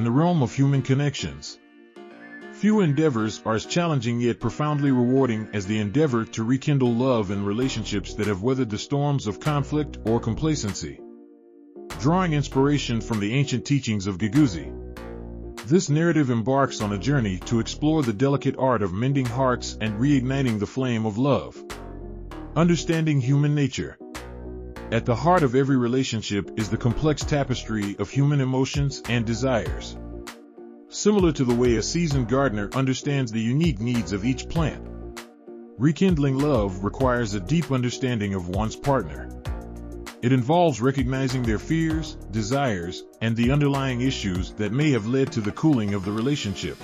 the realm of human connections. Few endeavors are as challenging yet profoundly rewarding as the endeavor to rekindle love in relationships that have weathered the storms of conflict or complacency. Drawing inspiration from the ancient teachings of Guiguzi, this narrative embarks on a journey to explore the delicate art of mending hearts and reigniting the flame of love. Understanding human nature. At the heart of every relationship is the complex tapestry of human emotions and desires. Similar to the way a seasoned gardener understands the unique needs of each plant, rekindling love requires a deep understanding of one's partner. It involves recognizing their fears, desires, and the underlying issues that may have led to the cooling of the relationship.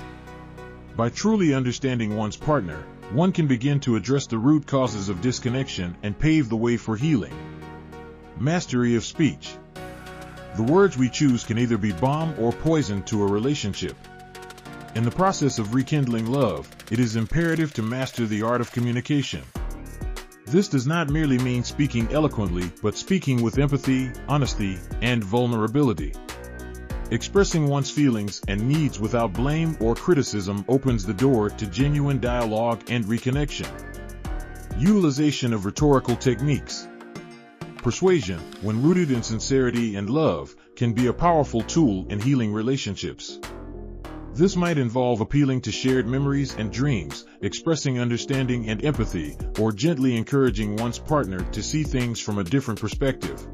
By truly understanding one's partner, one can begin to address the root causes of disconnection and pave the way for healing. Mastery of speech. The words we choose can either be balm or poison to a relationship. In the process of rekindling love, it is imperative to master the art of communication. This does not merely mean speaking eloquently, but speaking with empathy, honesty, and vulnerability. Expressing one's feelings and needs without blame or criticism opens the door to genuine dialogue and reconnection. Utilization of rhetorical techniques. Persuasion, when rooted in sincerity and love, can be a powerful tool in healing relationships. This might involve appealing to shared memories and dreams, expressing understanding and empathy, or gently encouraging one's partner to see things from a different perspective.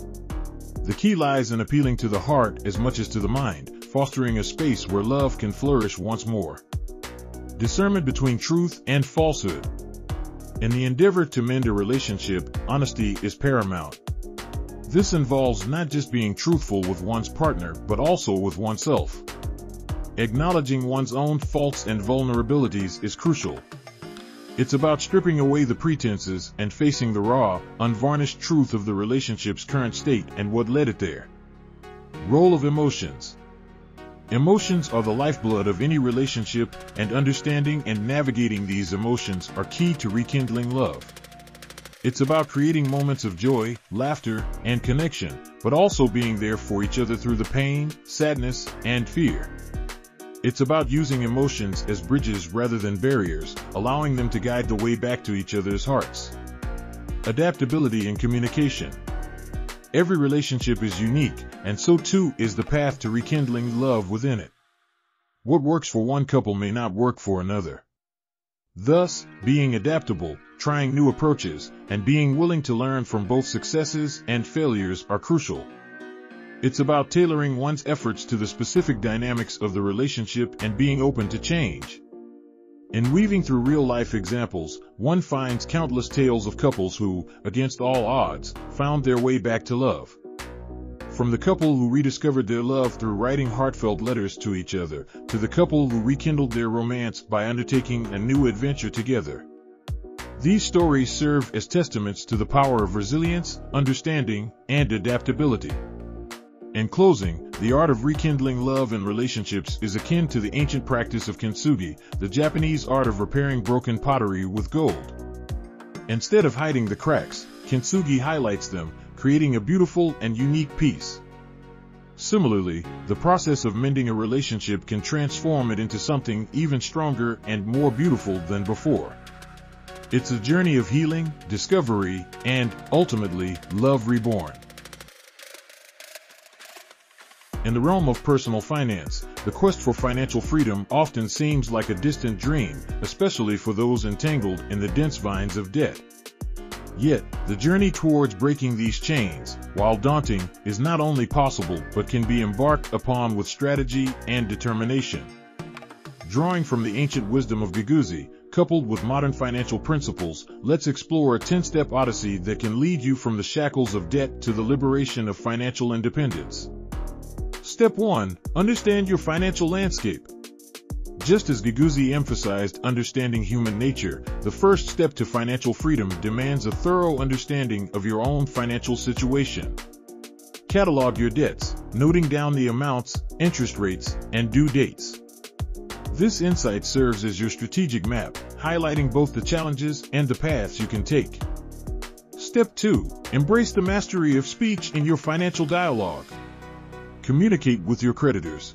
The key lies in appealing to the heart as much as to the mind, fostering a space where love can flourish once more. Discernment between truth and falsehood. In the endeavor to mend a relationship, honesty is paramount. This involves not just being truthful with one's partner, but also with oneself. Acknowledging one's own faults and vulnerabilities is crucial. It's about stripping away the pretenses and facing the raw, unvarnished truth of the relationship's current state and what led it there. Role of emotions. Emotions are the lifeblood of any relationship, and understanding and navigating these emotions are key to rekindling love. It's about creating moments of joy, laughter, and connection, but also being there for each other through the pain, sadness, and fear. It's about using emotions as bridges rather than barriers, allowing them to guide the way back to each other's hearts. Adaptability in communication. Every relationship is unique, and so too is the path to rekindling love within it. What works for one couple may not work for another. Thus, being adaptable, trying new approaches, and being willing to learn from both successes and failures are crucial. It's about tailoring one's efforts to the specific dynamics of the relationship and being open to change. In weaving through real-life examples, one finds countless tales of couples who, against all odds, found their way back to love. From the couple who rediscovered their love through writing heartfelt letters to each other, to the couple who rekindled their romance by undertaking a new adventure together. These stories serve as testaments to the power of resilience, understanding, and adaptability. In closing, the art of rekindling love in relationships is akin to the ancient practice of kintsugi, the Japanese art of repairing broken pottery with gold. Instead of hiding the cracks, kintsugi highlights them, creating a beautiful and unique piece. Similarly, the process of mending a relationship can transform it into something even stronger and more beautiful than before. It's a journey of healing, discovery, and, ultimately, love reborn. In the realm of personal finance, the quest for financial freedom often seems like a distant dream, especially for those entangled in the dense vines of debt. Yet, the journey towards breaking these chains, while daunting, is not only possible but can be embarked upon with strategy and determination. Drawing from the ancient wisdom of Guiguzi, coupled with modern financial principles, let's explore a 10-step odyssey that can lead you from the shackles of debt to the liberation of financial independence. Step 1. Understand your financial landscape. Just as Guiguzi emphasized understanding human nature, the first step to financial freedom demands a thorough understanding of your own financial situation. Catalog your debts, noting down the amounts, interest rates, and due dates. This insight serves as your strategic map, highlighting both the challenges and the paths you can take. Step 2. Embrace the mastery of speech in your financial dialogue. Communicate with your creditors.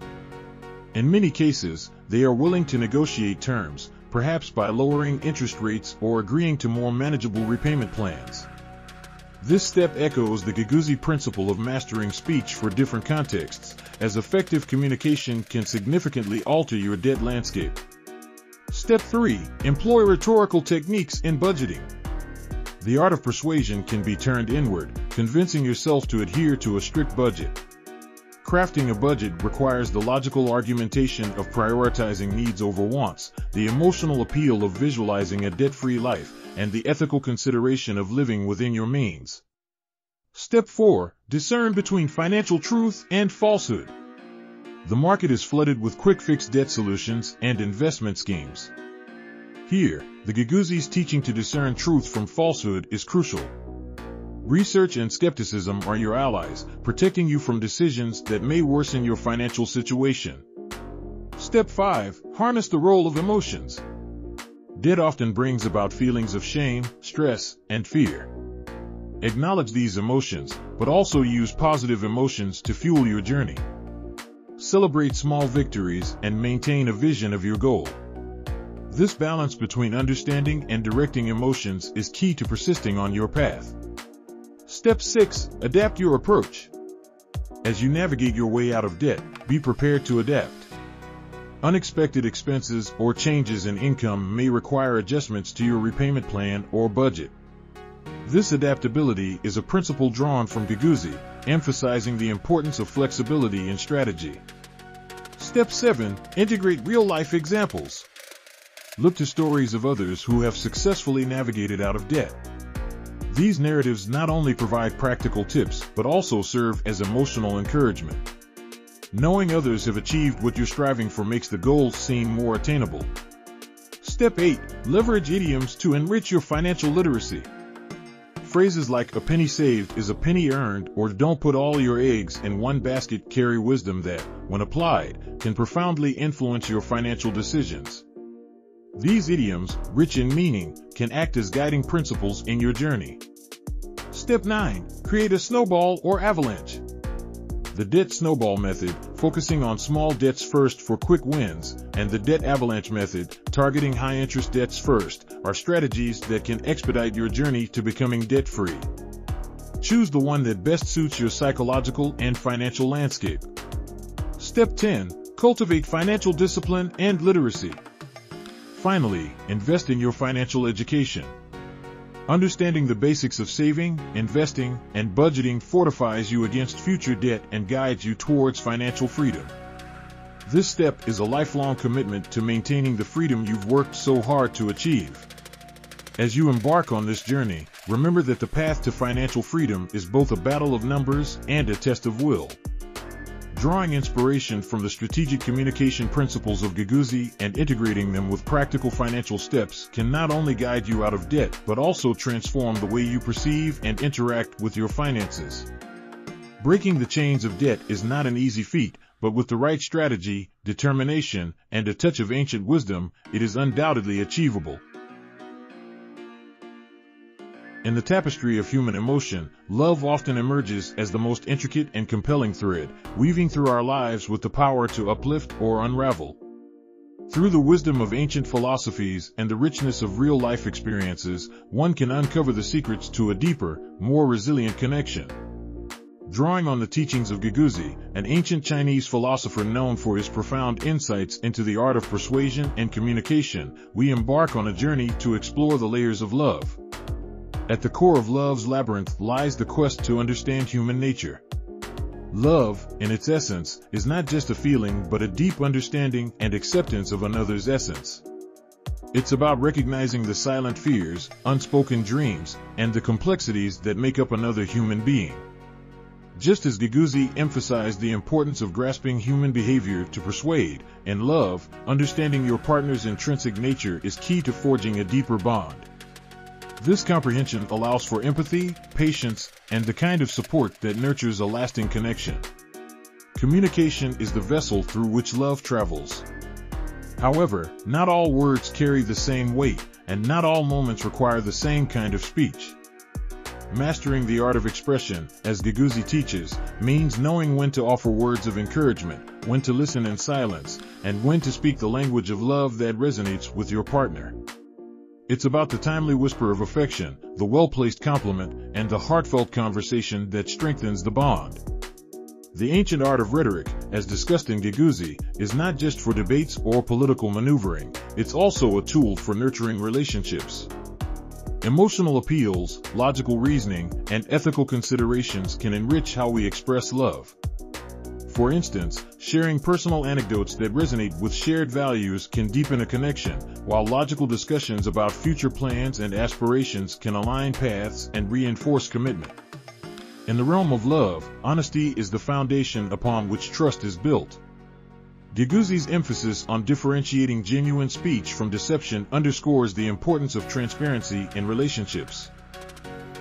In many cases, they are willing to negotiate terms, perhaps by lowering interest rates or agreeing to more manageable repayment plans. This step echoes the Guiguzi principle of mastering speech for different contexts, as effective communication can significantly alter your debt landscape. Step 3. Employ rhetorical techniques in budgeting. The art of persuasion can be turned inward, convincing yourself to adhere to a strict budget. Crafting a budget requires the logical argumentation of prioritizing needs over wants, the emotional appeal of visualizing a debt-free life, and the ethical consideration of living within your means. Step 4. Discern between financial truth and falsehood. The market is flooded with quick-fix debt solutions and investment schemes. Here, the Guiguzi's teaching to discern truth from falsehood is crucial. Research and skepticism are your allies, protecting you from decisions that may worsen your financial situation. Step 5. Harness the role of emotions. Debt often brings about feelings of shame, stress, and fear. Acknowledge these emotions, but also use positive emotions to fuel your journey. Celebrate small victories and maintain a vision of your goal. This balance between understanding and directing emotions is key to persisting on your path. Step 6. Adapt your approach. As you navigate your way out of debt, be prepared to adapt. Unexpected expenses or changes in income may require adjustments to your repayment plan or budget. This adaptability is a principle drawn from Guiguzi, emphasizing the importance of flexibility and strategy. Step 7. Integrate real-life examples. Look to stories of others who have successfully navigated out of debt. These narratives not only provide practical tips, but also serve as emotional encouragement. Knowing others have achieved what you're striving for makes the goals seem more attainable. Step 8. Leverage idioms to enrich your financial literacy. Phrases like "a penny saved is a penny earned" or "don't put all your eggs in one basket" carry wisdom that, when applied, can profoundly influence your financial decisions. These idioms, rich in meaning, can act as guiding principles in your journey. Step 9. Create a snowball or avalanche. The debt snowball method, focusing on small debts first for quick wins, and the debt avalanche method, targeting high-interest debts first, are strategies that can expedite your journey to becoming debt-free. Choose the one that best suits your psychological and financial landscape. Step 10. Cultivate financial discipline and literacy. Finally, invest in your financial education. Understanding the basics of saving, investing, and budgeting fortifies you against future debt and guides you towards financial freedom. This step is a lifelong commitment to maintaining the freedom you've worked so hard to achieve. As you embark on this journey, remember that the path to financial freedom is both a battle of numbers and a test of will. Drawing inspiration from the strategic communication principles of Guiguzi and integrating them with practical financial steps can not only guide you out of debt, but also transform the way you perceive and interact with your finances. Breaking the chains of debt is not an easy feat, but with the right strategy, determination, and a touch of ancient wisdom, it is undoubtedly achievable. In the tapestry of human emotion, love often emerges as the most intricate and compelling thread, weaving through our lives with the power to uplift or unravel. Through the wisdom of ancient philosophies and the richness of real-life experiences, one can uncover the secrets to a deeper, more resilient connection. Drawing on the teachings of Guiguzi, an ancient Chinese philosopher known for his profound insights into the art of persuasion and communication, we embark on a journey to explore the layers of love. At the core of love's labyrinth lies the quest to understand human nature. Love, in its essence, is not just a feeling but a deep understanding and acceptance of another's essence. It's about recognizing the silent fears, unspoken dreams, and the complexities that make up another human being. Just as Guiguzi emphasized the importance of grasping human behavior to persuade, in love, understanding your partner's intrinsic nature is key to forging a deeper bond. This comprehension allows for empathy, patience, and the kind of support that nurtures a lasting connection. Communication is the vessel through which love travels. However, not all words carry the same weight, and not all moments require the same kind of speech. Mastering the art of expression, as Guiguzi teaches, means knowing when to offer words of encouragement, when to listen in silence, and when to speak the language of love that resonates with your partner. It's about the timely whisper of affection, the well-placed compliment, and the heartfelt conversation that strengthens the bond. The ancient art of rhetoric, as discussed in Guiguzi, is not just for debates or political maneuvering, it's also a tool for nurturing relationships. Emotional appeals, logical reasoning, and ethical considerations can enrich how we express love. For instance, sharing personal anecdotes that resonate with shared values can deepen a connection, while logical discussions about future plans and aspirations can align paths and reinforce commitment. In the realm of love, honesty is the foundation upon which trust is built. Guiguzi's emphasis on differentiating genuine speech from deception underscores the importance of transparency in relationships.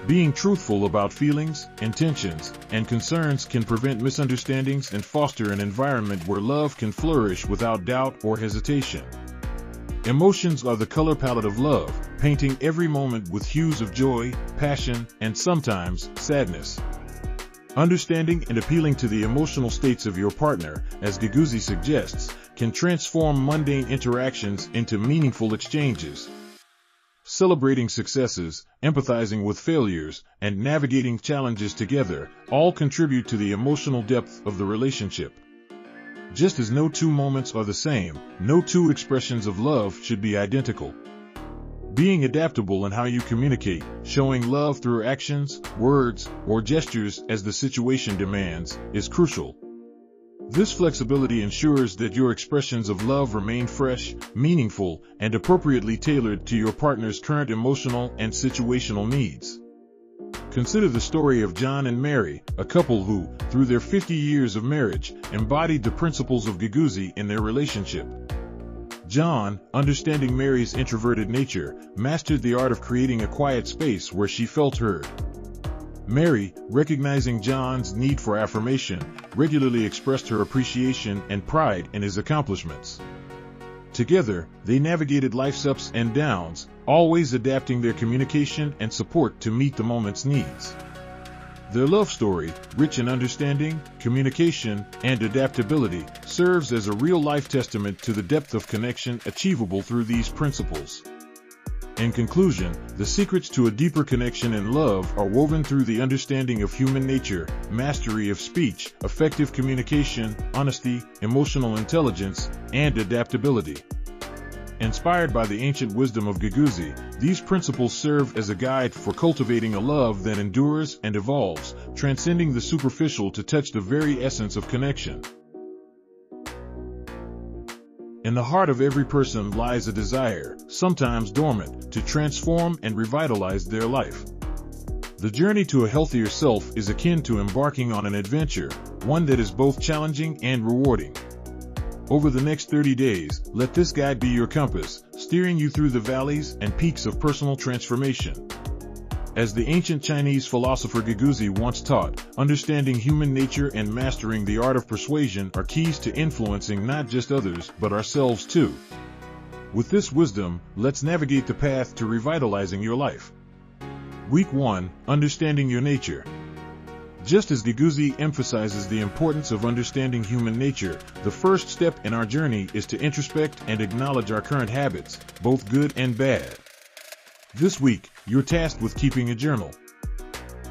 Being truthful about feelings, intentions, and concerns can prevent misunderstandings and foster an environment where love can flourish without doubt or hesitation. Emotions are the color palette of love, painting every moment with hues of joy, passion, and sometimes sadness. Understanding and appealing to the emotional states of your partner, as Guiguzi suggests, can transform mundane interactions into meaningful exchanges. Celebrating successes, empathizing with failures, and navigating challenges together all contribute to the emotional depth of the relationship. Just as no two moments are the same, no two expressions of love should be identical. Being adaptable in how you communicate, showing love through actions, words, or gestures as the situation demands, is crucial. This flexibility ensures that your expressions of love remain fresh, meaningful, and appropriately tailored to your partner's current emotional and situational needs. Consider the story of John and Mary, a couple who, through their 50 years of marriage, embodied the principles of Guiguzi in their relationship. John, understanding Mary's introverted nature, mastered the art of creating a quiet space where she felt heard. Mary, recognizing John's need for affirmation, regularly expressed her appreciation and pride in his accomplishments. Together, they navigated life's ups and downs, always adapting their communication and support to meet the moment's needs. Their love story, rich in understanding, communication, and adaptability, serves as a real-life testament to the depth of connection achievable through these principles. In conclusion, the secrets to a deeper connection and love are woven through the understanding of human nature, mastery of speech, effective communication, honesty, emotional intelligence, and adaptability. Inspired by the ancient wisdom of Guiguzi, these principles serve as a guide for cultivating a love that endures and evolves, transcending the superficial to touch the very essence of connection. In the heart of every person lies a desire, sometimes dormant, to transform and revitalize their life. The journey to a healthier self is akin to embarking on an adventure, one that is both challenging and rewarding. Over the next 30 days, let this guide be your compass, steering you through the valleys and peaks of personal transformation. As the ancient Chinese philosopher Guiguzi once taught, understanding human nature and mastering the art of persuasion are keys to influencing not just others but ourselves too. With this wisdom, let's navigate the path to revitalizing your life. Week 1, Understanding Your Nature. Just as Guiguzi emphasizes the importance of understanding human nature, the first step in our journey is to introspect and acknowledge our current habits, both good and bad. This week, you're tasked with keeping a journal.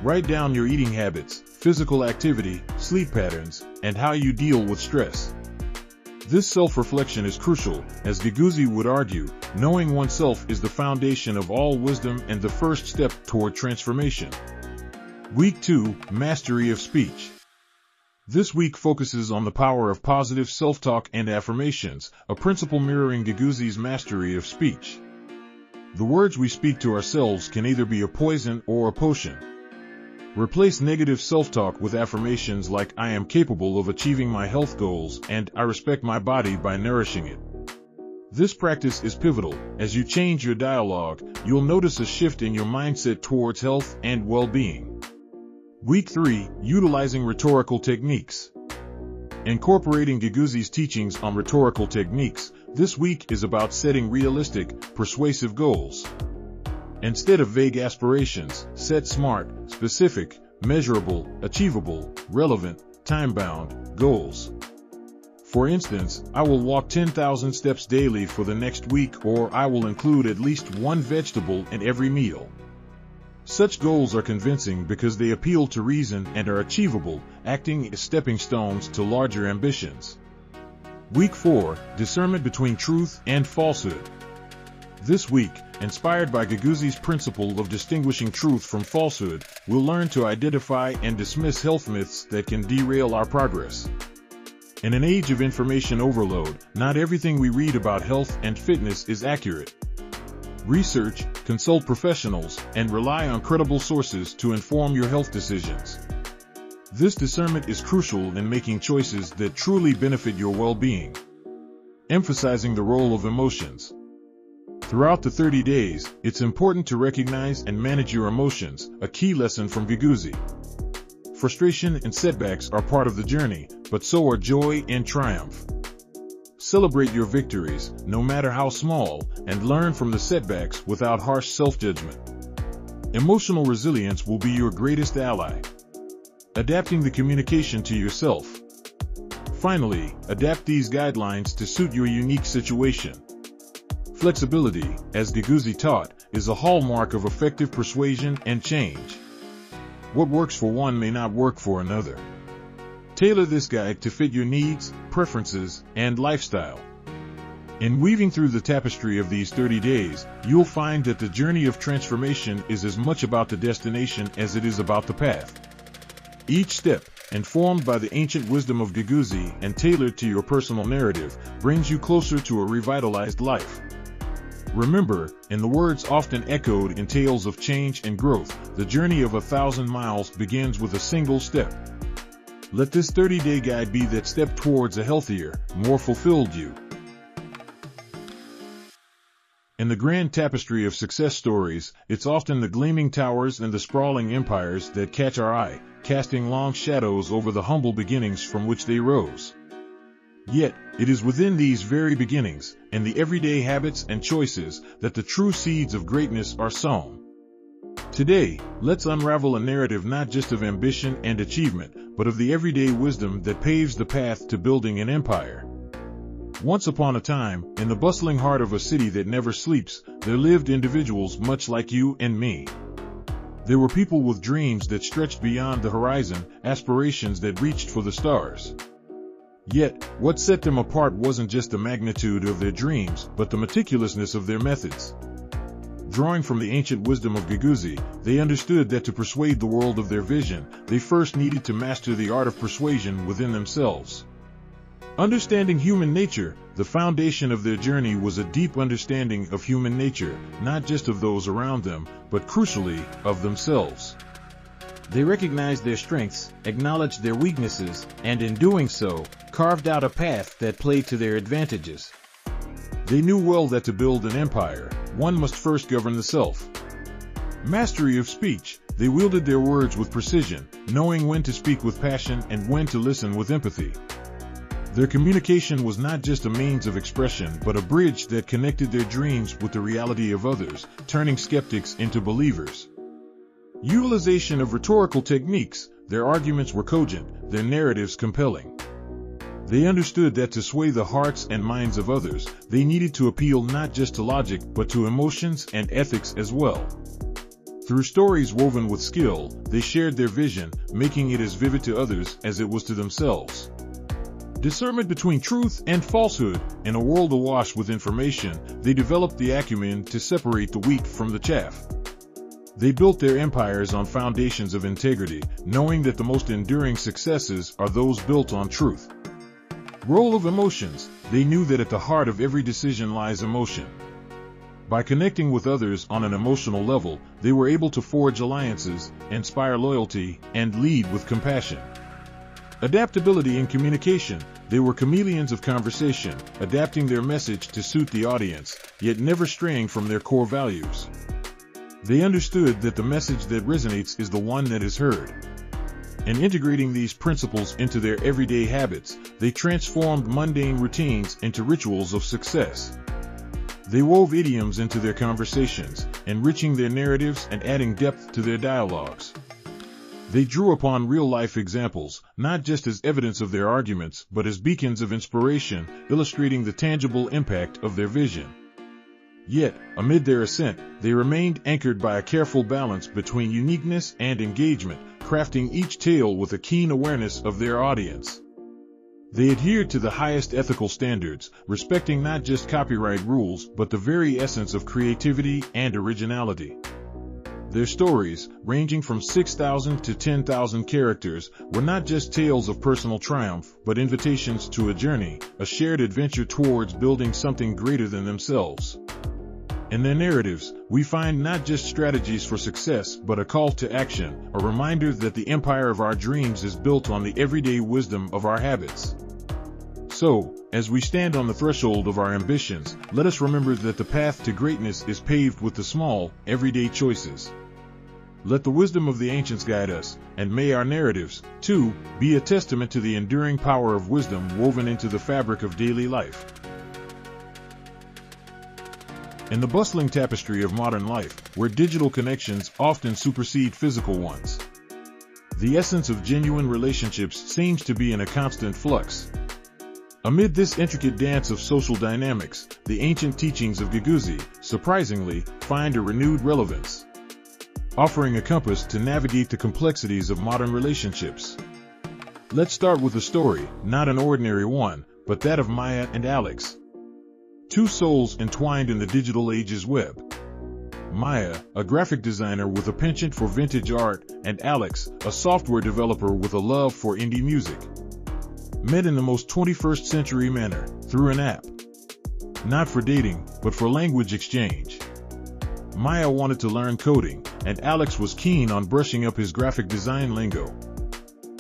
Write down your eating habits, physical activity, sleep patterns, and how you deal with stress. This self-reflection is crucial, as Guiguzi would argue, knowing oneself is the foundation of all wisdom and the first step toward transformation. Week 2, Mastery of Speech. This week focuses on the power of positive self-talk and affirmations, a principle mirroring Guiguzi's mastery of speech. The words we speak to ourselves can either be a poison or a potion. Replace negative self-talk with affirmations like "I am capable of achieving my health goals" and "I respect my body by nourishing it." This practice is pivotal. As you change your dialogue, you'll notice a shift in your mindset towards health and well-being. Week 3, Utilizing Rhetorical Techniques. Incorporating Guiguzi's teachings on rhetorical techniques, this week is about setting realistic, persuasive goals. Instead of vague aspirations, set smart, specific, measurable, achievable, relevant, time-bound goals. For instance, I will walk 10,000 steps daily for the next week, or I will include at least one vegetable in every meal. Such goals are convincing because they appeal to reason and are achievable, acting as stepping stones to larger ambitions. Week 4, Discernment between truth and falsehood. This week, inspired by Guiguzi's principle of distinguishing truth from falsehood, we'll learn to identify and dismiss health myths that can derail our progress. In an age of information overload, not everything we read about health and fitness is accurate. Research, consult professionals, and rely on credible sources to inform your health decisions. This discernment is crucial in making choices that truly benefit your well-being. Emphasizing the role of emotions. Throughout the 30 days, it's important to recognize and manage your emotions, a key lesson from Guiguzi. Frustration and setbacks are part of the journey, but so are joy and triumph. Celebrate your victories, no matter how small, and learn from the setbacks without harsh self-judgment. Emotional resilience will be your greatest ally. Adapting the communication to yourself. Finally, adapt these guidelines to suit your unique situation. Flexibility, as Guiguzi taught, is a hallmark of effective persuasion and change. What works for one may not work for another. Tailor this guide to fit your needs, preferences, and lifestyle. In weaving through the tapestry of these 30 days, you'll find that the journey of transformation is as much about the destination as it is about the path. Each step, informed by the ancient wisdom of Guiguzi and tailored to your personal narrative, brings you closer to a revitalized life. Remember, in the words often echoed in tales of change and growth, the journey of 1,000 miles begins with a single step. Let this 30-day guide be that step towards a healthier, more fulfilled you. In the grand tapestry of success stories, it's often the gleaming towers and the sprawling empires that catch our eye, casting long shadows over the humble beginnings from which they rose. Yet, it is within these very beginnings, and the everyday habits and choices, that the true seeds of greatness are sown. Today, let's unravel a narrative not just of ambition and achievement, but of the everyday wisdom that paves the path to building an empire. Once upon a time, in the bustling heart of a city that never sleeps, there lived individuals much like you and me. There were people with dreams that stretched beyond the horizon, aspirations that reached for the stars. Yet, what set them apart wasn't just the magnitude of their dreams, but the meticulousness of their methods. Drawing from the ancient wisdom of Guiguzi, they understood that to persuade the world of their vision, they first needed to master the art of persuasion within themselves. Understanding human nature, the foundation of their journey was a deep understanding of human nature, not just of those around them, but crucially, of themselves. They recognized their strengths, acknowledged their weaknesses, and in doing so, carved out a path that played to their advantages. They knew well that to build an empire, one must first govern the self. Mastery of speech, they wielded their words with precision, knowing when to speak with passion and when to listen with empathy. Their communication was not just a means of expression, but a bridge that connected their dreams with the reality of others, turning skeptics into believers. Utilization of rhetorical techniques, their arguments were cogent, their narratives compelling. They understood that to sway the hearts and minds of others, they needed to appeal not just to logic, but to emotions and ethics as well. Through stories woven with skill, they shared their vision, making it as vivid to others as it was to themselves. Discernment between truth and falsehood, in a world awash with information, they developed the acumen to separate the wheat from the chaff. They built their empires on foundations of integrity, knowing that the most enduring successes are those built on truth. Role of emotions, they knew that at the heart of every decision lies emotion. By connecting with others on an emotional level, they were able to forge alliances, inspire loyalty, and lead with compassion. Adaptability in communication, they were chameleons of conversation, adapting their message to suit the audience, yet never straying from their core values. They understood that the message that resonates is the one that is heard. And integrating these principles into their everyday habits, they transformed mundane routines into rituals of success. They wove idioms into their conversations, enriching their narratives and adding depth to their dialogues. They drew upon real-life examples, not just as evidence of their arguments, but as beacons of inspiration, illustrating the tangible impact of their vision. Yet, amid their ascent, they remained anchored by a careful balance between uniqueness and engagement, crafting each tale with a keen awareness of their audience. They adhered to the highest ethical standards, respecting not just copyright rules, but the very essence of creativity and originality. Their stories, ranging from 6,000 to 10,000 characters, were not just tales of personal triumph, but invitations to a journey, a shared adventure towards building something greater than themselves. In their narratives, we find not just strategies for success, but a call to action, a reminder that the empire of our dreams is built on the everyday wisdom of our habits. So, as we stand on the threshold of our ambitions, let us remember that the path to greatness is paved with the small, everyday choices. Let the wisdom of the ancients guide us, and may our narratives, too, be a testament to the enduring power of wisdom woven into the fabric of daily life. In the bustling tapestry of modern life, where digital connections often supersede physical ones, the essence of genuine relationships seems to be in a constant flux. Amid this intricate dance of social dynamics, the ancient teachings of Guiguzi, surprisingly, find a renewed relevance, offering a compass to navigate the complexities of modern relationships. Let's start with a story, not an ordinary one, but that of Maya and Alex, two souls entwined in the digital age's web. Maya, a graphic designer with a penchant for vintage art, and Alex, a software developer with a love for indie music, met in the most 21st century manner, through an app. Not for dating, but for language exchange. Maya wanted to learn coding, and Alex was keen on brushing up his graphic design lingo.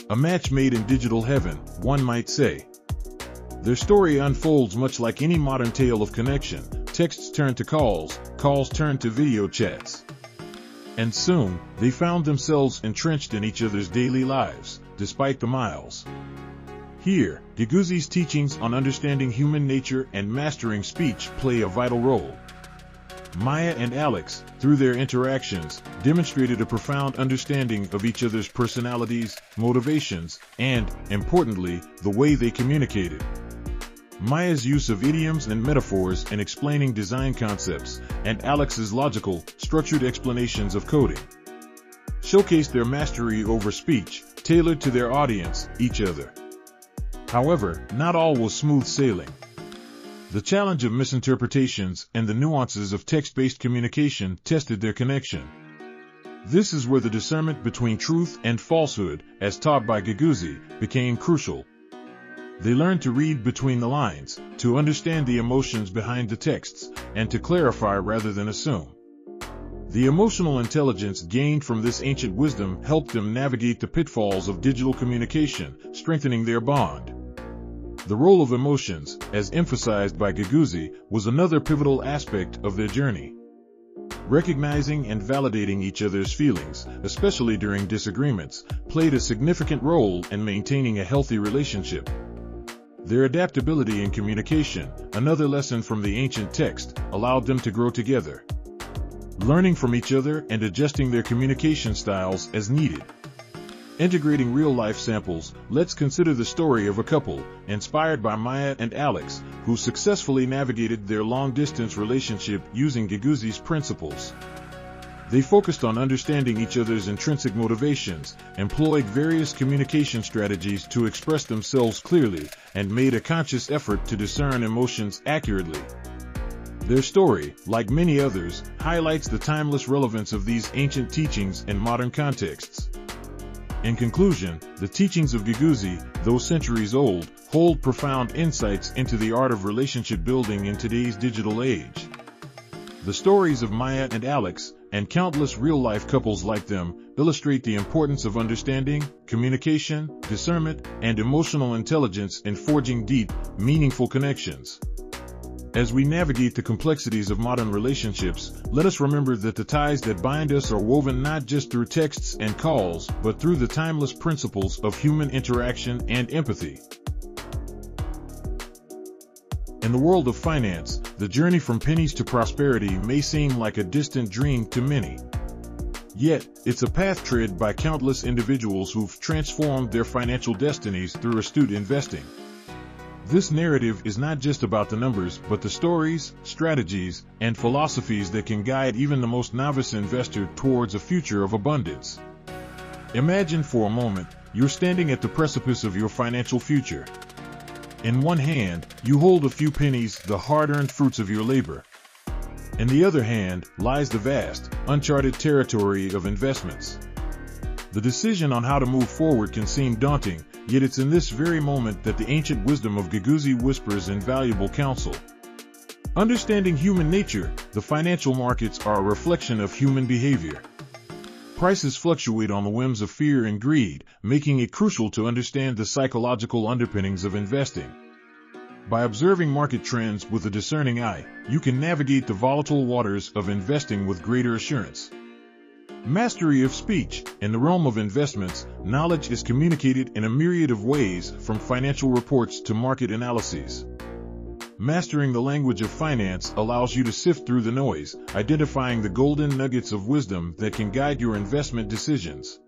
A match made in digital heaven, one might say. Their story unfolds much like any modern tale of connection. Texts turn to calls, calls turn to video chats. And soon, they found themselves entrenched in each other's daily lives, despite the miles. Here, Guiguzi's teachings on understanding human nature and mastering speech play a vital role. Maya and Alex, through their interactions, demonstrated a profound understanding of each other's personalities, motivations, and, importantly, the way they communicated. Maya's use of idioms and metaphors in explaining design concepts, and Alex's logical, structured explanations of coding, showcased their mastery over speech, tailored to their audience, each other. However, not all was smooth sailing. The challenge of misinterpretations and the nuances of text-based communication tested their connection. This is where the discernment between truth and falsehood, as taught by Guiguzi, became crucial. They learned to read between the lines, to understand the emotions behind the texts, and to clarify rather than assume. The emotional intelligence gained from this ancient wisdom helped them navigate the pitfalls of digital communication, strengthening their bond. The role of emotions, as emphasized by Guiguzi, was another pivotal aspect of their journey. Recognizing and validating each other's feelings, especially during disagreements, played a significant role in maintaining a healthy relationship. Their adaptability in communication, another lesson from the ancient text, allowed them to grow together, learning from each other and adjusting their communication styles as needed. Integrating real-life samples, let's consider the story of a couple, inspired by Maya and Alex, who successfully navigated their long-distance relationship using Guiguzi's principles. They focused on understanding each other's intrinsic motivations, employed various communication strategies to express themselves clearly, and made a conscious effort to discern emotions accurately. Their story, like many others, highlights the timeless relevance of these ancient teachings in modern contexts. In conclusion, the teachings of Guiguzi, though centuries old, hold profound insights into the art of relationship building in today's digital age. The stories of Maya and Alex, and countless real-life couples like them, illustrate the importance of understanding, communication, discernment, and emotional intelligence in forging deep, meaningful connections. As we navigate the complexities of modern relationships, let us remember that the ties that bind us are woven not just through texts and calls, but through the timeless principles of human interaction and empathy. In the world of finance, the journey from pennies to prosperity may seem like a distant dream to many. Yet, it's a path tread by countless individuals who've transformed their financial destinies through astute investing. This narrative is not just about the numbers, but the stories, strategies, and philosophies that can guide even the most novice investor towards a future of abundance. Imagine for a moment, you're standing at the precipice of your financial future. In one hand, you hold a few pennies, the hard-earned fruits of your labor. In the other hand lies the vast, uncharted territory of investments. The decision on how to move forward can seem daunting, yet it's in this very moment that the ancient wisdom of Guiguzi whispers invaluable counsel. Understanding human nature, the financial markets are a reflection of human behavior. Prices fluctuate on the whims of fear and greed, making it crucial to understand the psychological underpinnings of investing. By observing market trends with a discerning eye, you can navigate the volatile waters of investing with greater assurance. Mastery of speech. In the realm of investments, knowledge is communicated in a myriad of ways, from financial reports to market analyses. Mastering the language of finance allows you to sift through the noise, identifying the golden nuggets of wisdom that can guide your investment decisions.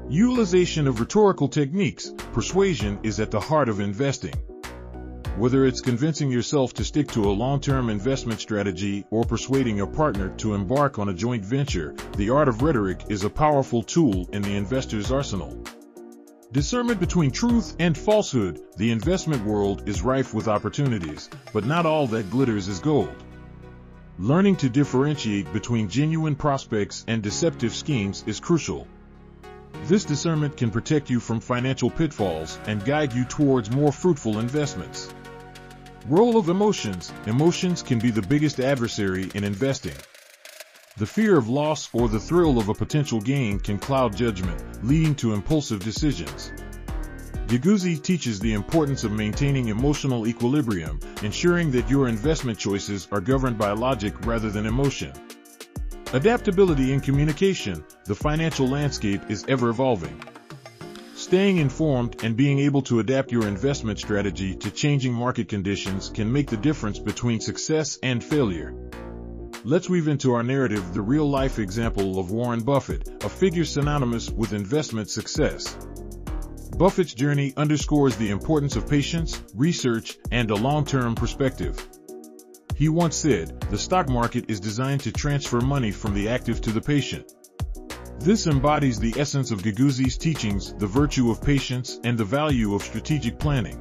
Utilization of rhetorical techniques. Persuasion is at the heart of investing. Whether it's convincing yourself to stick to a long-term investment strategy or persuading a partner to embark on a joint venture, the art of rhetoric is a powerful tool in the investor's arsenal. Discernment between truth and falsehood. The investment world is rife with opportunities, but not all that glitters is gold. Learning to differentiate between genuine prospects and deceptive schemes is crucial. This discernment can protect you from financial pitfalls and guide you towards more fruitful investments. Role of emotions. Emotions can be the biggest adversary in investing. The fear of loss or the thrill of a potential gain can cloud judgment, leading to impulsive decisions. Guiguzi teaches the importance of maintaining emotional equilibrium, ensuring that your investment choices are governed by logic rather than emotion. Adaptability in communication. The financial landscape is ever evolving. Staying informed and being able to adapt your investment strategy to changing market conditions can make the difference between success and failure. Let's weave into our narrative the real-life example of Warren Buffett, a figure synonymous with investment success. Buffett's journey underscores the importance of patience, research, and a long-term perspective. He once said, "The stock market is designed to transfer money from the active to the patient." This embodies the essence of Guiguzi's teachings, the virtue of patience and the value of strategic planning.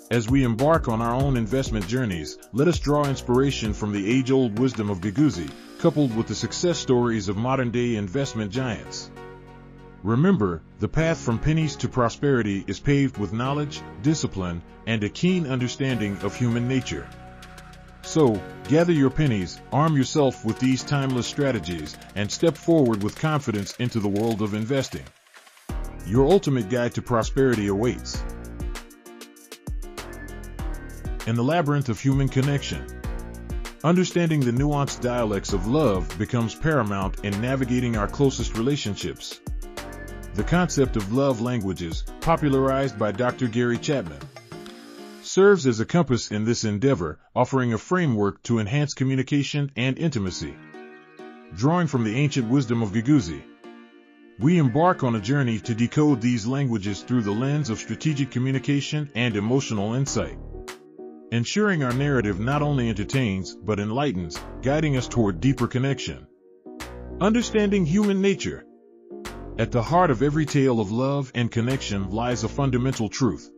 As we embark on our own investment journeys, let us draw inspiration from the age-old wisdom of Guiguzi, coupled with the success stories of modern-day investment giants. Remember, the path from pennies to prosperity is paved with knowledge, discipline, and a keen understanding of human nature. So, gather your pennies, arm yourself with these timeless strategies, and step forward with confidence into the world of investing. Your ultimate guide to prosperity awaits. In the labyrinth of human connection. Understanding the nuanced dialects of love becomes paramount in navigating our closest relationships. The concept of love languages, popularized by Dr. Gary Chapman, serves as a compass in this endeavor, offering a framework to enhance communication and intimacy. Drawing from the ancient wisdom of Guiguzi, we embark on a journey to decode these languages through the lens of strategic communication and emotional insight, ensuring our narrative not only entertains but enlightens, guiding us toward deeper connection. Understanding human nature. At the heart of every tale of love and connection lies a fundamental truth.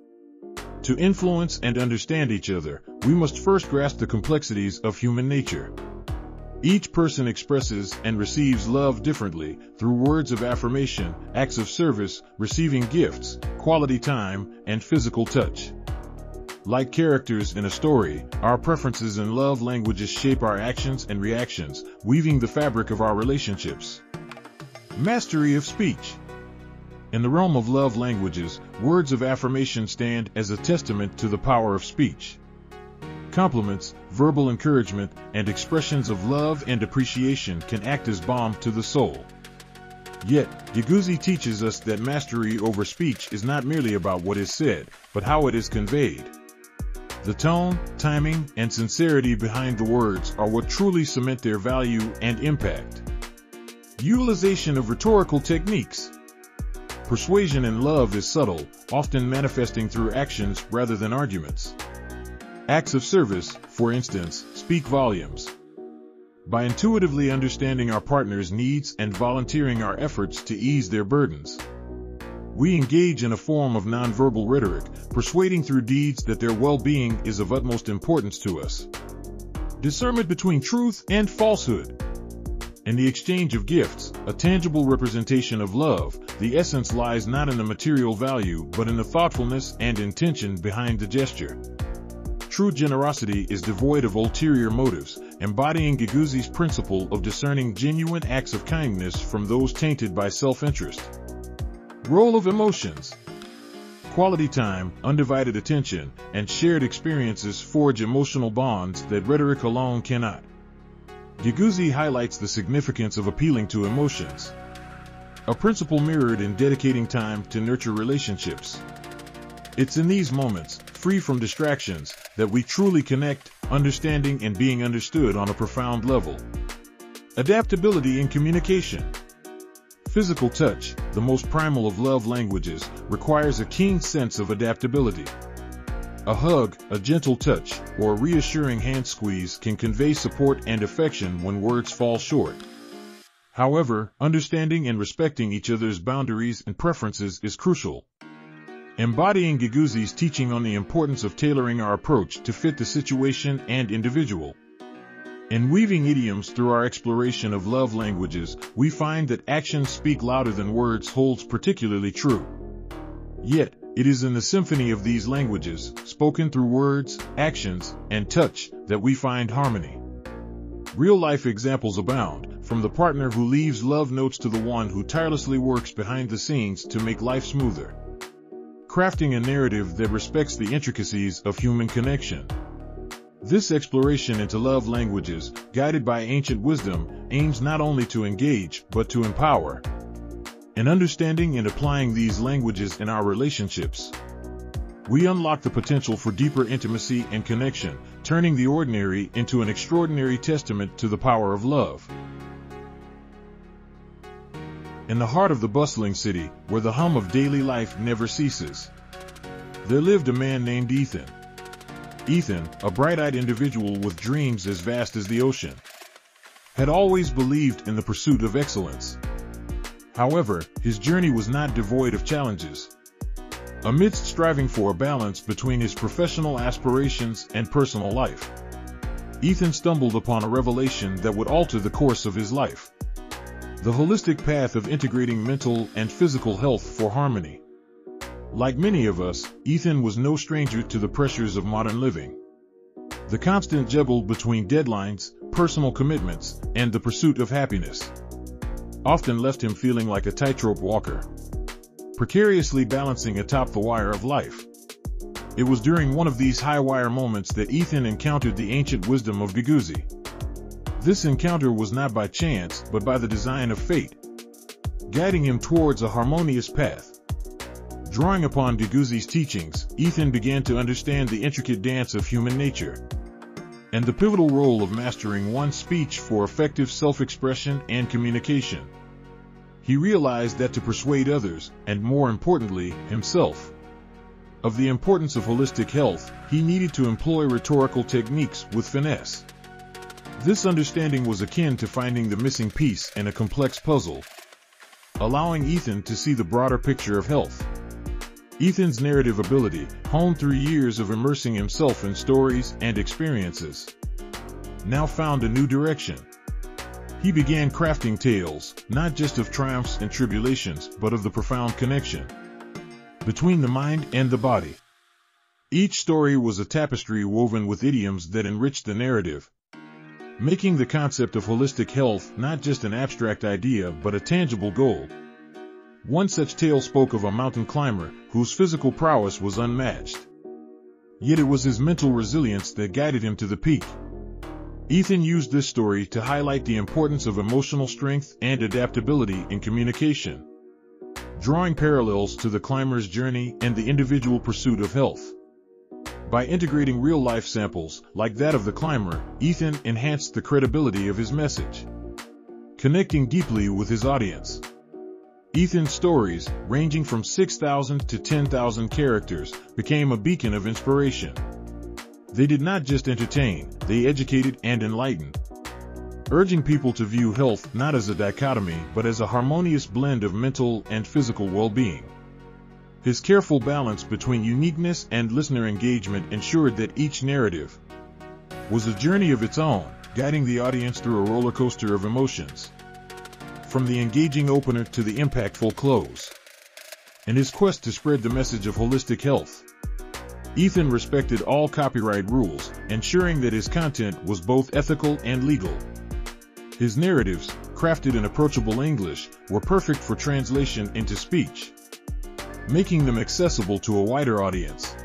To influence and understand each other, we must first grasp the complexities of human nature. Each person expresses and receives love differently, through words of affirmation, acts of service, receiving gifts, quality time, and physical touch. Like characters in a story, our preferences and love languages shape our actions and reactions, weaving the fabric of our relationships. Mastery of speech. In the realm of love languages, words of affirmation stand as a testament to the power of speech. Compliments, verbal encouragement, and expressions of love and appreciation can act as balm to the soul. Yet, Guiguzi teaches us that mastery over speech is not merely about what is said, but how it is conveyed. The tone, timing, and sincerity behind the words are what truly cement their value and impact. Utilization of rhetorical techniques. Persuasion in love is subtle, often manifesting through actions rather than arguments. Acts of service, for instance, speak volumes. By intuitively understanding our partner's needs and volunteering our efforts to ease their burdens, we engage in a form of nonverbal rhetoric, persuading through deeds that their well-being is of utmost importance to us. Discernment between truth and falsehood. In the exchange of gifts, a tangible representation of love, the essence lies not in the material value but in the thoughtfulness and intention behind the gesture. True generosity is devoid of ulterior motives, embodying Guiguzi's principle of discerning genuine acts of kindness from those tainted by self-interest. Role of emotions. Quality time, undivided attention, and shared experiences forge emotional bonds that rhetoric alone cannot. Guiguzi highlights the significance of appealing to emotions, a principle mirrored in dedicating time to nurture relationships. It's in these moments, free from distractions, that we truly connect, understanding and being understood on a profound level. Adaptability in communication. Physical touch, the most primal of love languages, requires a keen sense of adaptability. A hug, a gentle touch, or a reassuring hand squeeze can convey support and affection when words fall short. However, understanding and respecting each other's boundaries and preferences is crucial. Embodying Guiguzi's teaching on the importance of tailoring our approach to fit the situation and individual. In weaving idioms through our exploration of love languages, we find that actions speak louder than words holds particularly true. Yet, it is in the symphony of these languages, spoken through words, actions, and touch, that we find harmony. Real-life examples abound, from the partner who leaves love notes to the one who tirelessly works behind the scenes to make life smoother. Crafting a narrative that respects the intricacies of human connection. This exploration into love languages, guided by ancient wisdom, aims not only to engage, but to empower. In understanding and applying these languages in our relationships, we unlock the potential for deeper intimacy and connection, turning the ordinary into an extraordinary testament to the power of love. In the heart of the bustling city, where the hum of daily life never ceases, there lived a man named Ethan. Ethan, a bright-eyed individual with dreams as vast as the ocean, had always believed in the pursuit of excellence. However, his journey was not devoid of challenges. Amidst striving for a balance between his professional aspirations and personal life, Ethan stumbled upon a revelation that would alter the course of his life: the holistic path of integrating mental and physical health for harmony. Like many of us, Ethan was no stranger to the pressures of modern living. The constant juggle between deadlines, personal commitments, and the pursuit of happiness often left him feeling like a tightrope walker, precariously balancing atop the wire of life. It was during one of these high-wire moments that Ethan encountered the ancient wisdom of Guiguzi. This encounter was not by chance, but by the design of fate, guiding him towards a harmonious path. Drawing upon Guiguzi's teachings, Ethan began to understand the intricate dance of human nature and the pivotal role of mastering one's speech for effective self-expression and communication. He realized that to persuade others, and more importantly, himself, of the importance of holistic health, he needed to employ rhetorical techniques with finesse. This understanding was akin to finding the missing piece in a complex puzzle, allowing Ethan to see the broader picture of health. Ethan's narrative ability, honed through years of immersing himself in stories and experiences, now found a new direction. He began crafting tales, not just of triumphs and tribulations, but of the profound connection between the mind and the body. Each story was a tapestry woven with idioms that enriched the narrative, making the concept of holistic health not just an abstract idea but a tangible goal. One such tale spoke of a mountain climber whose physical prowess was unmatched. Yet it was his mental resilience that guided him to the peak. Ethan used this story to highlight the importance of emotional strength and adaptability in communication, drawing parallels to the climber's journey and the individual pursuit of health. By integrating real-life samples, like that of the climber, Ethan enhanced the credibility of his message, connecting deeply with his audience. Ethan's stories, ranging from 6,000 to 10,000 characters, became a beacon of inspiration. They did not just entertain, they educated and enlightened, urging people to view health not as a dichotomy but as a harmonious blend of mental and physical well-being. His careful balance between uniqueness and listener engagement ensured that each narrative was a journey of its own, guiding the audience through a roller coaster of emotions, from the engaging opener to the impactful close. In his quest to spread the message of holistic health, Ethan respected all copyright rules, ensuring that his content was both ethical and legal. His narratives, crafted in approachable English, were perfect for translation into speech, making them accessible to a wider audience.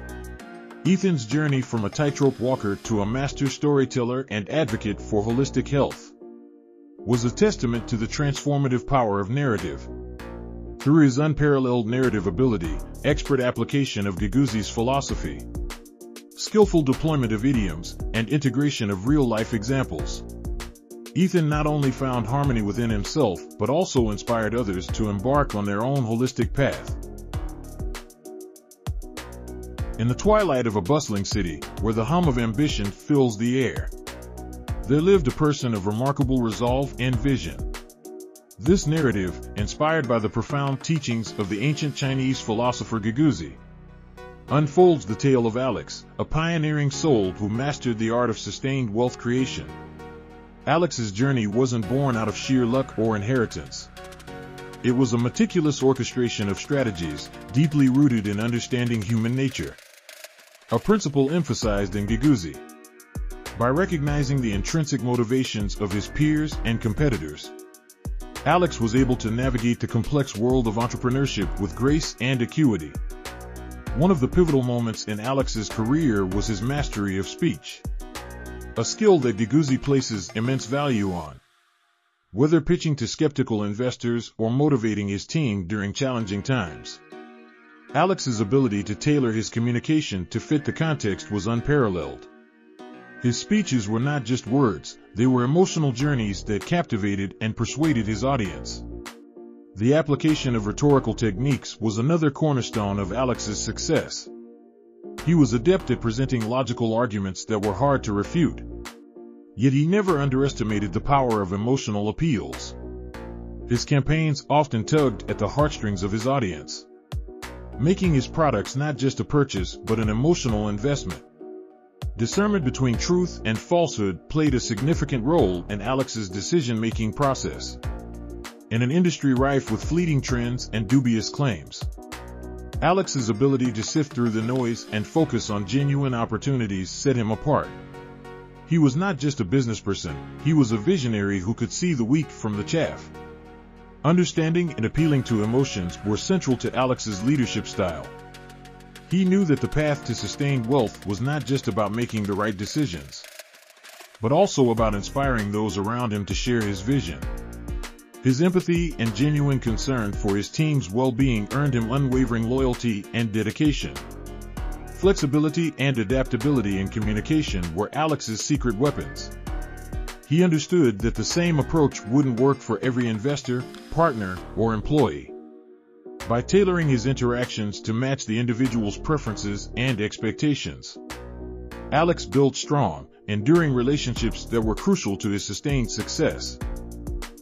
Ethan's journey from a tightrope walker to a master storyteller and advocate for holistic health was a testament to the transformative power of narrative. Through his unparalleled narrative ability, expert application of Guiguzi's philosophy, skillful deployment of idioms, and integration of real-life examples, Ethan not only found harmony within himself but also inspired others to embark on their own holistic path. In the twilight of a bustling city, where the hum of ambition fills the air, there lived a person of remarkable resolve and vision. This narrative, inspired by the profound teachings of the ancient Chinese philosopher Guiguzi, unfolds the tale of Alex, a pioneering soul who mastered the art of sustained wealth creation. Alex's journey wasn't born out of sheer luck or inheritance. It was a meticulous orchestration of strategies, deeply rooted in understanding human nature, a principle emphasized in Guiguzi. By recognizing the intrinsic motivations of his peers and competitors, Alex was able to navigate the complex world of entrepreneurship with grace and acuity. One of the pivotal moments in Alex's career was his mastery of speech, a skill that Guiguzi places immense value on. Whether pitching to skeptical investors or motivating his team during challenging times, Alex's ability to tailor his communication to fit the context was unparalleled. His speeches were not just words, they were emotional journeys that captivated and persuaded his audience. The application of rhetorical techniques was another cornerstone of Alex's success. He was adept at presenting logical arguments that were hard to refute. Yet he never underestimated the power of emotional appeals. His campaigns often tugged at the heartstrings of his audience, making his products not just a purchase but an emotional investment. Discernment between truth and falsehood played a significant role in Alex's decision-making process. In an industry rife with fleeting trends and dubious claims, Alex's ability to sift through the noise and focus on genuine opportunities set him apart. He was not just a businessperson, he was a visionary who could see the wheat from the chaff. Understanding and appealing to emotions were central to Alex's leadership style. He knew that the path to sustained wealth was not just about making the right decisions, but also about inspiring those around him to share his vision. His empathy and genuine concern for his team's well-being earned him unwavering loyalty and dedication. Flexibility and adaptability in communication were Alex's secret weapons. He understood that the same approach wouldn't work for every investor, partner, or employee. By tailoring his interactions to match the individual's preferences and expectations, Alex built strong, enduring relationships that were crucial to his sustained success.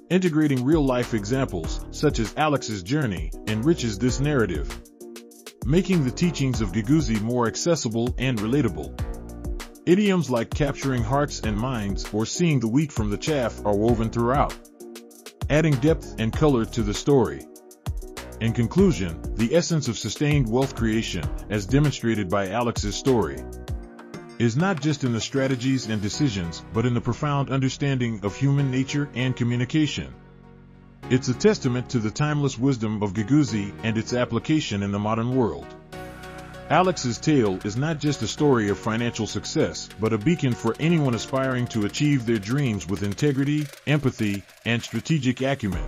Integrating real-life examples, such as Alex's journey, enriches this narrative, making the teachings of Guiguzi more accessible and relatable. Idioms like capturing hearts and minds or seeing the wheat from the chaff are woven throughout, adding depth and color to the story. In conclusion, the essence of sustained wealth creation, as demonstrated by Alex's story, is not just in the strategies and decisions, but in the profound understanding of human nature and communication. It's a testament to the timeless wisdom of Guiguzi and its application in the modern world. Alex's tale is not just a story of financial success, but a beacon for anyone aspiring to achieve their dreams with integrity, empathy, and strategic acumen.